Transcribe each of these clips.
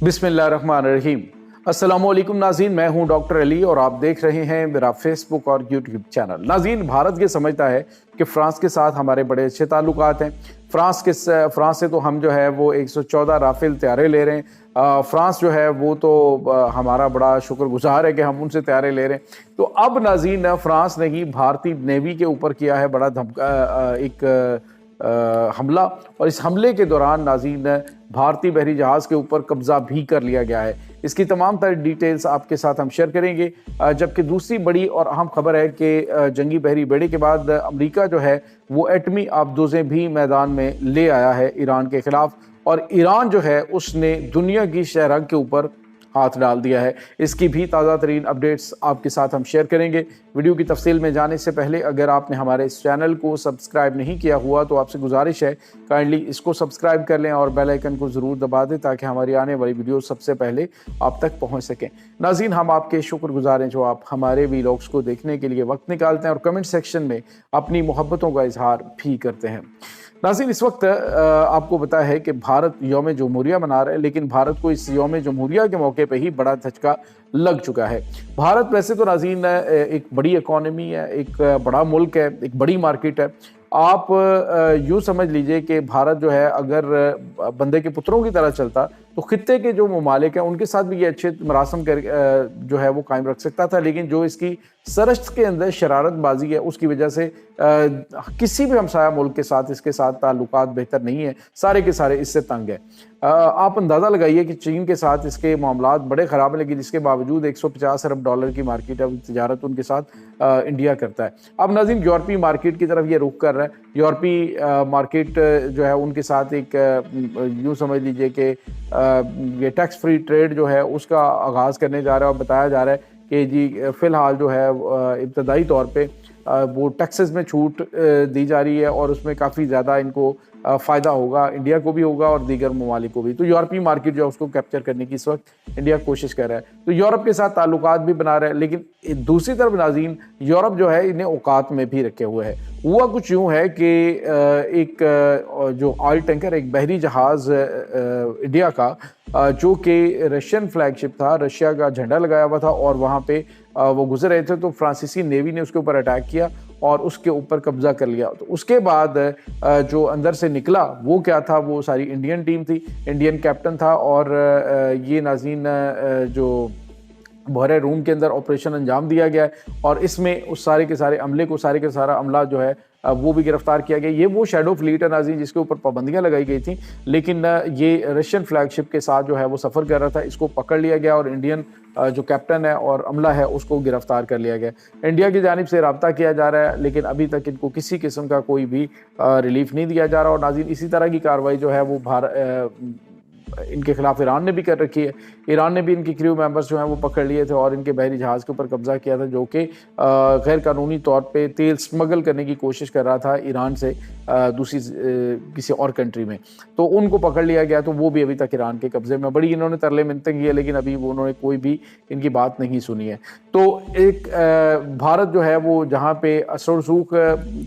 बिस्मिल्लाहिर्रहमानिर्रहीम। अस्सलामुअलैकुम नाज़रीन, मैं हूं डॉक्टर अली और आप देख रहे हैं मेरा फेसबुक और यूट्यूब चैनल। नाज़रीन, भारत ये समझता है कि फ़्रांस के साथ हमारे बड़े अच्छे ताल्लुकात हैं। फ़्रांस से तो हम जो है वो 114 राफ़ेल तैयारे ले रहे हैं। फ़्रांस जो है वो तो हमारा बड़ा शुक्रगुजार है कि हम उनसे तैयारे ले रहे हैं। तो अब नाज़रीन, फ़्रांस ने ही भारतीय नेवी के ऊपर किया है बड़ा हमला, और इस हमले के दौरान नाज़रीन भारतीय बहरी जहाज़ के ऊपर कब्जा भी कर लिया गया है। इसकी तमाम तर डिटेल्स आपके साथ हम शेयर करेंगे। जबकि दूसरी बड़ी और अहम खबर है कि जंगी बहरी बेड़े के बाद अमेरिका जो है वो एटमी आबदोज़ें भी मैदान में ले आया है ईरान के खिलाफ, और ईरान जो है उसने दुनिया की शहरग के ऊपर हाथ डाल दिया है। इसकी भी ताज़ा तरीन अपडेट्स आपके साथ हम शेयर करेंगे। वीडियो की तफसील में जाने से पहले अगर आपने हमारे इस चैनल को सब्सक्राइब नहीं किया हुआ तो आपसे गुजारिश है काइंडली इसको सब्सक्राइब कर लें और बेल आइकन को ज़रूर दबा दें ताकि हमारी आने वाली वीडियो सबसे पहले आप तक पहुँच सकें। नाज़रीन, हम आपके शुक्रगुजार हैं जो आप हमारे वीलॉग्स को देखने के लिए वक्त निकालते हैं और कमेंट सेक्शन में अपनी मोहब्बतों का इजहार भी करते हैं। नाज़रीन, इस वक्त आपको पता है कि भारत यौम जमहूरिया मना रहा है, लेकिन भारत को इस यौम जमहूरिया के मौके पे ही बड़ा धचका लग चुका है। भारत वैसे तो नाज़रीन एक बड़ी इकॉनमी है, एक बड़ा मुल्क है, एक बड़ी मार्केट है। आप यूँ समझ लीजिए कि भारत जो है अगर बंदे के पुत्रों की तरह चलता तो खित्ते के जो ममालिक हैं उनके साथ भी ये अच्छे मरासम कर जो है वो कायम रख सकता था। लेकिन जो इसकी सरश्त के अंदर शरारतबाजी है उसकी वजह से किसी भी हमसाया मुल्क के साथ इसके साथ ताल्लुकात बेहतर नहीं है, सारे के सारे इससे तंग है। आप अंदाज़ा लगाइए कि चीन के साथ इसके मामलात बड़े ख़राब हैं, लेकिन इसके बावजूद 150 अरब डॉलर की मार्केट है, तिजारत उनके साथ इंडिया करता है। अब नाज़रीन, यूरोपीय मार्केट की तरफ ये रुख कर रहा है। यूरोपीय मार्केट जो है उनके साथ एक यूँ समझ लीजिए कि ये टैक्स फ्री ट्रेड जो है उसका आगाज़ करने जा रहा है, और बताया जा रहा है कि जी फ़िलहाल जो है इब्तदाई तौर पे वो टैक्सेस में छूट दी जा रही है और उसमें काफ़ी ज़्यादा इनको फ़ायदा होगा, इंडिया को भी होगा और दीगर ममालिक को भी। तो यूरोपीय मार्केट जो है उसको कैप्चर करने की इस वक्त इंडिया कोशिश कर रहा है। तो यूरोप के साथ ताल्लुकात भी बना रहा है, लेकिन दूसरी तरफ नाज़रीन यूरोप जो है इन्हें औकात में भी रखे हुए है। हुआ कुछ यूँ है कि एक जो ऑयल टैंकर, एक बहरी जहाज़ इंडिया का जो कि रशियन फ्लैगशिप था, रशिया का झंडा लगाया हुआ था और वहाँ पे वो गुजर रहे थे, तो फ्रांसीसी नेवी ने उसके ऊपर अटैक किया और उसके ऊपर कब्जा कर लिया। तो उसके बाद जो अंदर से निकला वो क्या था, वो सारी इंडियन टीम थी, इंडियन कैप्टन था, और ये नाज़रीन जो बहरे रूम के अंदर ऑपरेशन अंजाम दिया गया है और इसमें उस सारे के सारे अमले को, सारे का सारा अमला जो है वो भी गिरफ्तार किया गया। ये वो शैडो फ्लीट है नाज़रीन जिसके ऊपर पाबंदियां लगाई गई थी, लेकिन ये रशियन फ्लैगशिप के साथ जो है वो सफ़र कर रहा था, इसको पकड़ लिया गया और इंडियन जो कैप्टन है और अमला है उसको गिरफ्तार कर लिया गया। इंडिया की जानिब से रब्ता किया जा रहा है, लेकिन अभी तक इनको किसी किस्म का कोई भी रिलीफ नहीं दिया जा रहा। और नाज़रीन, इसी तरह की कार्रवाई जो है वो इनके खिलाफ ईरान ने भी कर रखी है। ईरान ने भी इनके क्रू मेंबर्स जो हैं वो पकड़ लिए थे और इनके बहरी जहाज़ के ऊपर कब्जा किया था, जो कि गैर कानूनी तौर पे तेल स्मगल करने की कोशिश कर रहा था ईरान से दूसरी किसी और कंट्री में। तो उनको पकड़ लिया गया, तो वो भी अभी तक ईरान के कब्जे में। बड़ी इन्होंने तरले मिन्नतें की है, लेकिन अभी वो उन्होंने कोई भी इनकी बात नहीं सुनी है। तो एक भारत जो है वो जहाँ पे असर रसूख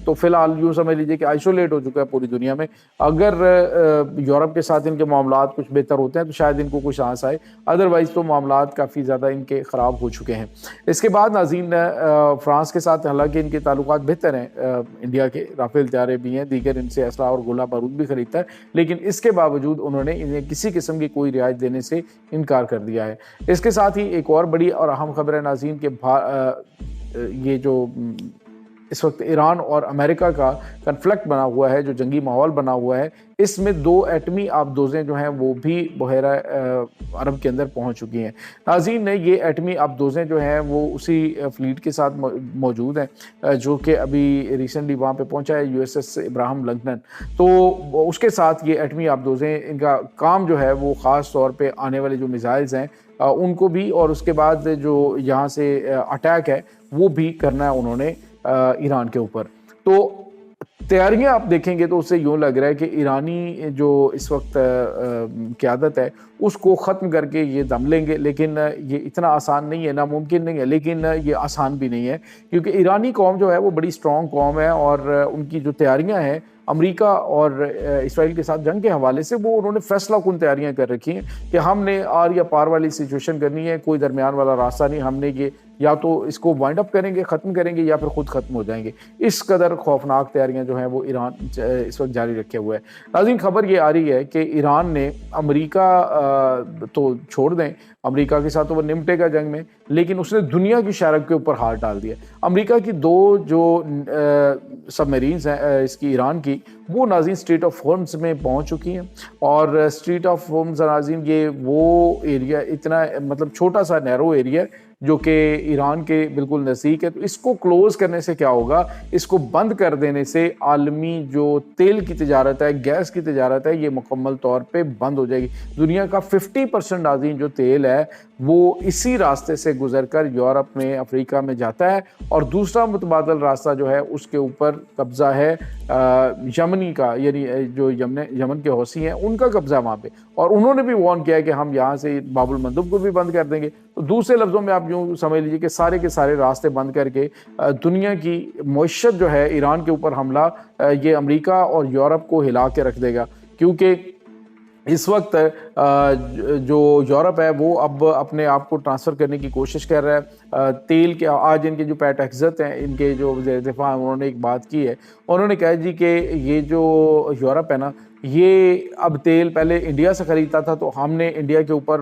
तो फिलहाल यूँ समझ लीजिए कि आइसोलेट हो चुका है पूरी दुनिया में। अगर यूरोप के साथ इनके मामलात कुछ बेहतर होते हैं तो शायद इनको कुछ सांस आए, अदरवाइज़ तो मामलात काफ़ी ज़्यादा इनके ख़राब हो चुके हैं। इसके बाद नाज़रीन, फ्रांस के साथ हालांकि इनके ताल्लुकात बेहतर हैं, इंडिया के राफेल तैयारे भी हैं, दीगर इनसे असला और गोला बारूद भी खरीदता है, लेकिन इसके बावजूद उन्होंने इन्हें किसी किस्म की कोई रियायत देने से इनकार कर दिया है। इसके साथ ही एक और बड़ी और अहम खबर है नाज़रीन के ये जो इस वक्त ईरान और अमेरिका का कन्फ्लिक्ट बना हुआ है, जो जंगी माहौल बना हुआ है, इसमें 2 एटमी आबदोज़ें जो हैं वो भी बहरा अरब के अंदर पहुंच चुकी हैं। नाज़रीन, ये एटमी आबदोज़ें जो हैं वो उसी फ्लीट के साथ मौजूद हैं जो कि अभी रिसेंटली वहाँ पे पहुंचा है, USS इब्राहिम लिंकन। तो उसके साथ ये एटमी आबदोज़ें, इनका काम जो है वो ख़ास तौर पर आने वाले जो मिसाइल्स हैं उनको भी, और उसके बाद जो यहाँ से अटैक है वो भी करना है उन्होंने ईरान के ऊपर। तो तैयारियां आप देखेंगे तो उससे यूँ लग रहा है कि ईरानी जो इस वक्त क़यादत है उसको ख़त्म करके ये दम लेंगे, लेकिन ये इतना आसान नहीं है, नामुमकिन नहीं है, लेकिन ये आसान भी नहीं है, क्योंकि ईरानी कौम जो है वो बड़ी स्ट्रॉन्ग कौम है और उनकी जो तैयारियां हैं अमेरिका और इसराइल के साथ जंग के हवाले से वो उन्होंने फैसला कुन तैयारियां कर रखी हैं कि हमने आर या पार वाली सिचुएशन करनी है, कोई दरमियान वाला रास्ता नहीं, हमने ये या तो इसको वाइंड अप करेंगे, ख़त्म करेंगे, या फिर खुद ख़त्म हो जाएंगे। इस कदर खौफनाक तैयारियां जो हैं वो ईरान इस वक्त जारी रखे हुए है। नाज़रीन, खबर ये आ रही है कि ईरान ने अमेरिका तो छोड़ दें, अमेरिका के साथ तो वो निपटेगा जंग में, लेकिन उसने दुनिया की शरक के ऊपर हाथ डाल दिया। अमेरिका की दो जो सबमरीन्स हैं इसकी ईरान की, वो नाज़रीन स्ट्रेट ऑफ होर्मुज़ में पहुंच चुकी हैं। और स्ट्रेट ऑफ होर्मुज़ नाज़रीन ये वो एरिया इतना मतलब छोटा सा नैरो एरिया जो कि ईरान के बिल्कुल नज़दीक है। तो इसको क्लोज़ करने से क्या होगा, इसको बंद कर देने से आलमी जो तेल की तिजारत है, गैस की तिजारत है, ये मुकम्मल तौर पे बंद हो जाएगी। दुनिया का 50% नाज़रीन जो तेल है वो इसी रास्ते से गुजर कर यूरोप में, अफ्रीका में जाता है। और दूसरा मुतबादल रास्ता जो है उसके ऊपर कब्ज़ा है यमनी का, यानी जो यमन के हौसी हैं उनका कब्ज़ा वहाँ पे। और उन्होंने भी वार्न किया है कि हम यहाँ से बाबुल मंदब को भी बंद कर देंगे। तो दूसरे लफ्ज़ों में आप यूँ समझ लीजिए कि सारे के सारे रास्ते बंद करके दुनिया की मईशत जो है ईरान के ऊपर हमला ये अमेरिका और यूरोप को हिला के रख देगा। क्योंकि इस वक्त जो यूरोप है वो अब अपने आप को ट्रांसफ़र करने की कोशिश कर रहा है। तेल के आज इनके जो पैट हेग्ज़त हैं, इनके जो वज़ीर दिफ़ा उन्होंने एक बात की है, उन्होंने कहा जी कि ये जो यूरोप है ना, ये अब तेल पहले इंडिया से ख़रीदता था, तो हमने इंडिया के ऊपर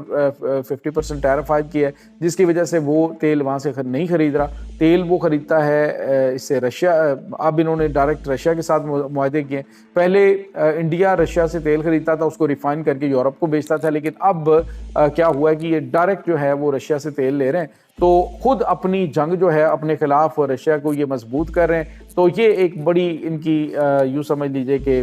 50% टैरिफ आयद किया है, जिसकी वजह से वो तेल वहाँ से नहीं ख़रीद रहा। तेल वो ख़रीदता है इससे रशिया। अब इन्होंने डायरेक्ट रशिया के साथ मुआहदे किए। पहले इंडिया रशिया से तेल ख़रीदता था, उसको रिफ़ाइन करके यूरोप को बेचता था, लेकिन अब क्या हुआ है कि ये डायरेक्ट जो है वो रशिया से तेल ले रहे हैं। तो खुद अपनी जंग जो है अपने खिलाफ रशिया को ये मजबूत कर रहे हैं। तो ये एक बड़ी इनकी यूँ समझ लीजिए कि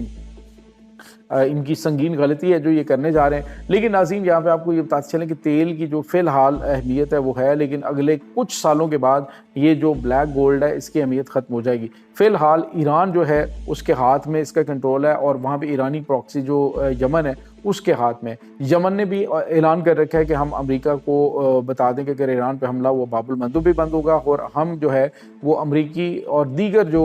इनकी संगीन गलती है जो ये करने जा रहे हैं। लेकिन नाज़रीन, यहाँ पे आपको ये बताते चलें कि तेल की जो फ़िलहाल अहमियत है वो है, लेकिन अगले कुछ सालों के बाद ये जो ब्लैक गोल्ड है इसकी अहमियत ख़त्म हो जाएगी। फ़िलहाल ईरान जो है उसके हाथ में इसका कंट्रोल है, और वहाँ पे ईरानी प्रॉक्सी जो यमन है उसके हाथ में। यमन ने भी ऐलान कर रखा है कि हम अमेरिका को बता दें कि अगर ईरान पे हमला हुआ बाबुल मंदब भी बंद होगा, और हम जो है वो अमेरिकी और दीगर जो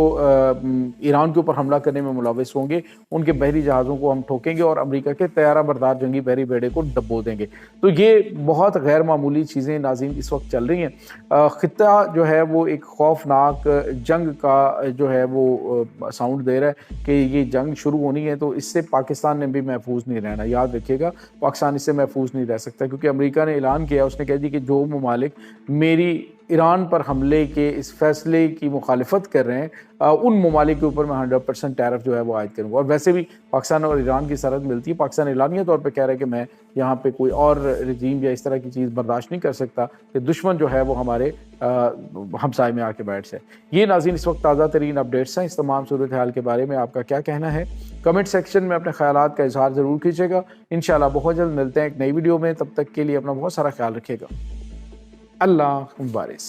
ईरान के ऊपर हमला करने में मुलविस होंगे उनके बहरी जहाज़ों को हम ठोकेंगे और अमेरिका के तैयारा बरदार जंगी बहरी बेड़े को डबो देंगे। तो ये बहुत गैर मामूली चीज़ें नाज़रीन इस वक्त चल रही हैं। ख़ित्ता जो है वो एक खौफनाक जंग का जो है वो साउंड दे रहा है कि ये जंग शुरू होनी है, तो इससे पाकिस्तान ने भी महफूज नहीं रहना। याद रखिएगा, पाकिस्तान इससे महफूज नहीं रह सकता, क्योंकि अमेरिका ने ऐलान किया, उसने कह दी कि जो ममालिक मेरी ईरान पर हमले के इस फैसले की मुखालिफत कर रहे हैं उन ममालिक के ऊपर मैं 100% टैरिफ जो है वो आयद करूँगा। और वैसे भी पाकिस्तान और ईरान की सरहद मिलती है। पाकिस्तान एलानिया तौर पे कह रहा है कि मैं यहाँ पे कोई और रजीम या इस तरह की चीज़ बर्दाश्त नहीं कर सकता कि दुश्मन जो है वो हमारे हमसाए में आके बैठ जाए। ये नाज़रीन इस वक्त ताज़ा तरीन अपडेट्स हैं। इस तमाम सूरत हाल के बारे में आपका क्या कहना है, कमेंट सेक्शन में अपने ख्यालात का इजहार ज़रूर कीजिएगा। इंशाल्लाह बहुत जल्द मिलते हैं एक नई वीडियो में। तब तक के लिए अपना बहुत सारा ख्याल रखिएगा। अल्लाह मुबारिक।